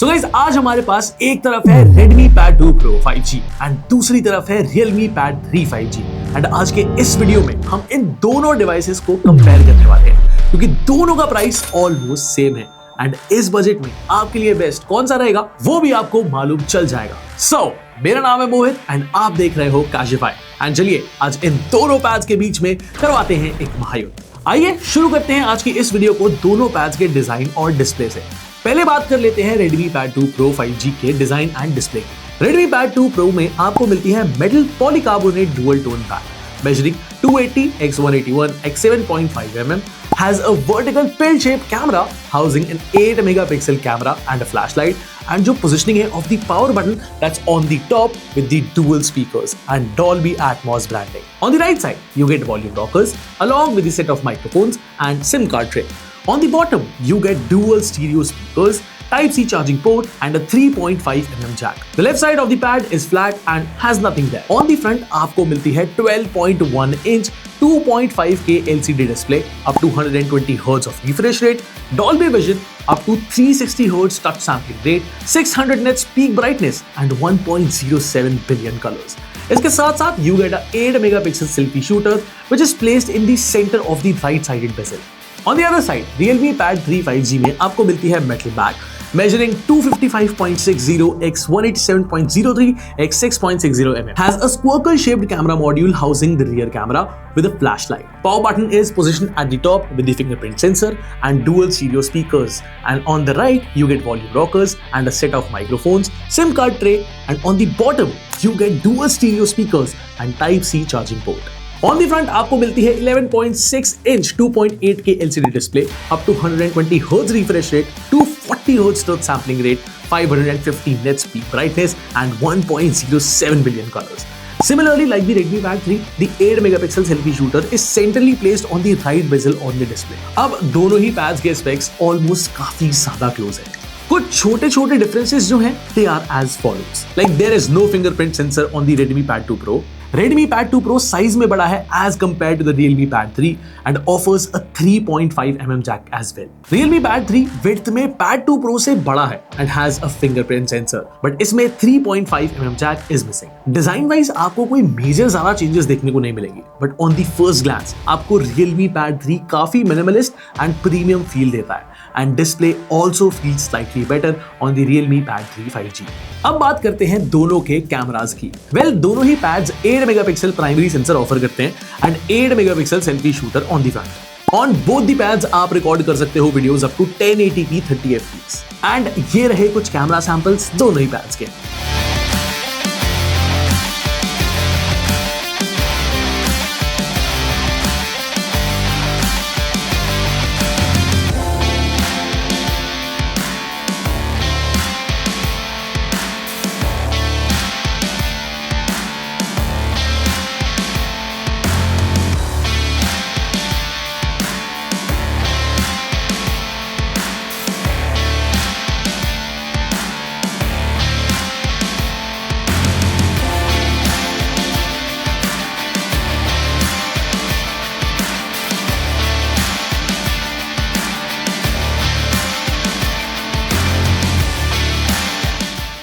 So guys, आज हमारे पास एक तरफ है Redmi Pad 2 Pro 5G and दूसरी तरफ है Realme Pad 3 5G। एंड आज के इस वीडियो में हम इन दोनों डिवाइसेस को कंपेयर करने वाले हैं क्योंकि दोनों का प्राइस ऑलमोस्ट सेम है एंड इस बजट में आपके लिए बेस्ट कौन सा रहेगा वो भी आपको मालूम चल जाएगा। सो मेरा नाम है मोहित एंड आप देख रहे हो काशिफाई। एंड चलिए आज इन दोनों पैड्स के बीच में करवाते हैं एक महायुद्ध। आइए शुरू करते हैं आज की इस वीडियो को दोनों पैड्स के डिजाइन और डिस्प्ले से। पहले बात कर लेते हैं Redmi Pad 2 Pro 5G के डिजाइन एंड डिस्प्ले की। Redmi Pad 2 Pro में आपको मिलती है metal polycarbonate dual tone pad measuring 280 x 181 x 7.5 mm, has a vertical pill-shaped camera housing an 8 megapixel camera and a flashlight, and जो positioning है of the power button that's on the top with the dual speakers and Dolby Atmos branding. On the right side, you get volume rockers along with the set of microphones and SIM card tray. On the bottom, you get dual stereo speakers, Type-C charging port and a 3.5 mm jack. The left side of the pad is flat and has nothing there. On the front, आपको मिलती है 12.1 inch 2.5K LCD display up to 120 Hz of refresh rate, Dolby Vision up to 360 Hz touch sampling rate, 600 nits peak brightness and 1.07 billion colors. इसके साथ साथ you get a 8 megapixel selfie shooter which is placed in the center of the right-sided bezel. On the other side, Realme Pad 3 5G में आपको मिलती है metal back measuring 255.60 x 187.03 x 6.60 mm, has a squircle shaped camera module housing the rear camera with a flashlight. Power button is positioned at the top with the fingerprint sensor and dual stereo speakers, and on the right you get volume rockers and a set of microphones, SIM card tray, and on the bottom you get dual stereo speakers and Type-C charging port. On the front आपको मिलती है 11.6 inch 2.8K LCD display up to 120 Hz refresh rate, 240 Hz touch sampling rate, 550 nits peak brightness and 1.07 billion colors. Similarly, like the Redmi Pad 3, the 8 megapixel selfie shooter is centrally placed on the right bezel on the display. अब दोनों ही pads के specs almost काफी ज्यादा close है। कुछ छोटे छोटे डिफरेंसेस जो हैं they are as follows. Like there is no fingerprint sensor on the Redmi Pad 2 Pro. Redmi Pad 2 Pro size में बड़ा है as compared to the Realme Pad 3 and offers a 3.5 mm jack as well. Realme Pad 3 width में Pad 2 Pro से बड़ा है and has a fingerprint sensor, but इसमें 3.5 mm jack is missing. Design wise आपको कोई मेजर ज्यादा changes देखने को नहीं मिलेंगी, but on the first glance आपको Realme Pad 3 काफी मिनिमलिस्ट and प्रीमियम फील देता है and display also feels slightly better on the Realme Pad 3 5G. अब बात करते हैं दोनों के कैमरास की। Well, दोनों ही pads 8 megapixel primary sensor offer करते हैं and 8 megapixel selfie shooter on the front. On both the pads आप रिकॉर्ड कर सकते हो videos up to 1080p 30 fps। And ये रहे कुछ कैमरा सैंपल्स दोनों ही पैड्स के।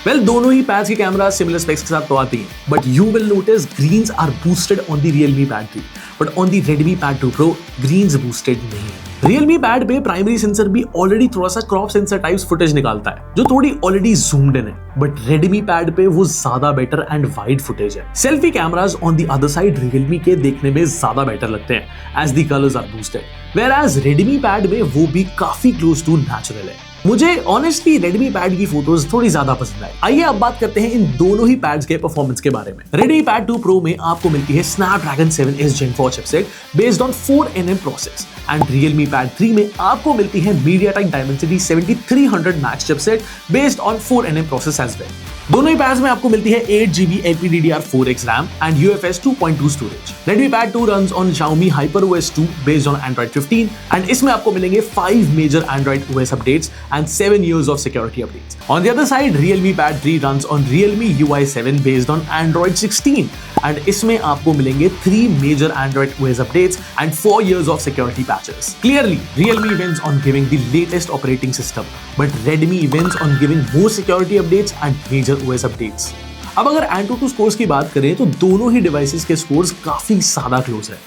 Well, दोनों ही पैड्स के कैमरा सिमिलर स्पेक्स के साथ तो आती हैं, but you will notice greens are boosted on the Realme Pad 3, but on the Redmi Pad 2 Pro greens boosted नहीं है। Realme Pad पे प्राइमरी सेंसर भी ऑलरेडी थोड़ा सा क्रॉप सेंसर टाइप्स फुटेज निकालता है जो थोड़ी ऑलरेडी जूम्ड इन है, बट Redmi Pad पे वो ज्यादा बेटर एंड वाइड फुटेज है। Selfie cameras on the other side Realme के देखने में ज्यादा बेटर लगते हैं as the colours are boosted, whereas Redmi Pad में वो भी काफी क्लोज टू नेचुरल है। मुझे ऑनेस्टली Redmi Pad की फोटोज थोड़ी ज्यादा पसंद आई। आइए अब बात करते हैं इन दोनों ही पैड्स के परफॉर्मेंस के बारे में। Redmi Pad 2 Pro में आपको मिलती है Snapdragon 7S Gen 4 chipset based on 4nm process and Realme Pad 3 में आपको मिलती है MediaTek Dimensity 7300 Max chipset based on 4nm process as well. दोनों ही पैड्स में आपको मिलती है 8GB LPDDR4X RAM and UFS 2.2 storage. Redmi Pad 2 runs on Xiaomi HyperOS 2 based on Android 15 and इसमें आपको मिलेंगे 5 major Android OS updates and 7 years of security updates. On the other side, Realme Pad 3 runs on Realme UI 7 based on Android 16 and इसमें आपको मिलेंगे 3 major Android OS updates and 4 years of security patches. Clearly, Realme wins on giving the latest operating system, but Redmi wins on giving more security updates and major OS updates. अब अगर AnTuTu scores की बात करें तो दोनों ही devices के scores काफी ज्यादा क्लोज है।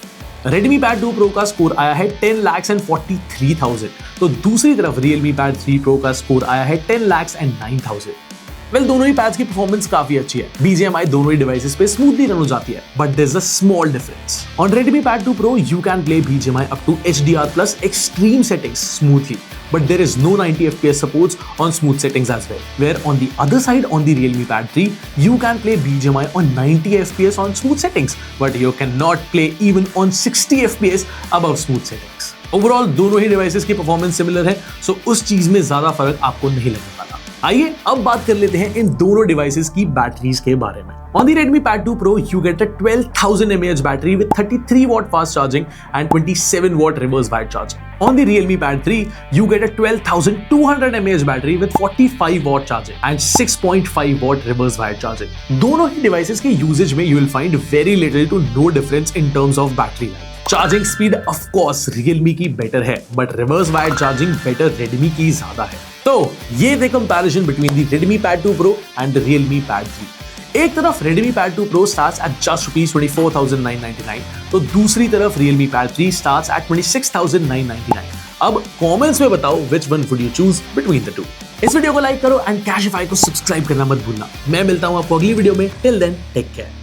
Redmi Pad 2 Pro का स्कोर आया है 10,43,000, तो दूसरी तरफ Realme Pad 3 Pro का स्कोर आया है 10,09,000। वेल दोनों ही पैड्स की परफॉर्मेंस काफी अच्छी है, BGMI दोनों ही डिवाइसेस पे स्मूथली रन हो जाती है, but there is a small difference. On Redmi Pad 2 Pro you can play BGMI up to HDR plus extreme settings smoothly, but there is no 90 FPS supports on smooth settings as well. Where on the other side, on the Realme Pad 3, you can play BGMI on 90 FPS on smooth settings, but you cannot play even on 60 FPS above smooth settings. Overall दोनों ही devices की performance similar है, सो उस चीज में ज्यादा फर्क आपको नहीं लगने वाला। आइए अब बात कर लेते हैं इन दोनों डिवाइसेस की बैटरीज के बारे में। On the Redmi Pad 2 Pro, you get a 12,000 mAh battery with 33 watt fast charging and 27 watt reverse wired charging. On the Realme Pad 3, you get a 12,200 mAh battery with 45 watt charging and 6.5 watt reverse wired charging. दोनों ही devices के usage में you will find very little to no difference in terms of battery life. Charging speed of course Realme की better है, but reverse wired charging better Redmi की ज्यादा है। तो ये थे comparison between the Redmi Pad 2 Pro and the Realme Pad 3। एक तरफ Redmi Pad 2 Pro starts at just ₹24,999, तो दूसरी तरफ Realme Pad 3 starts at ₹26,999। अब कमेंट्स में बताओ which one would you choose between the two। इस वीडियो को लाइक करो एंड कैशिफाई को सब्सक्राइब करना मत भूलना। मैं मिलता हूं आपको अगली वीडियो में। Till then take care.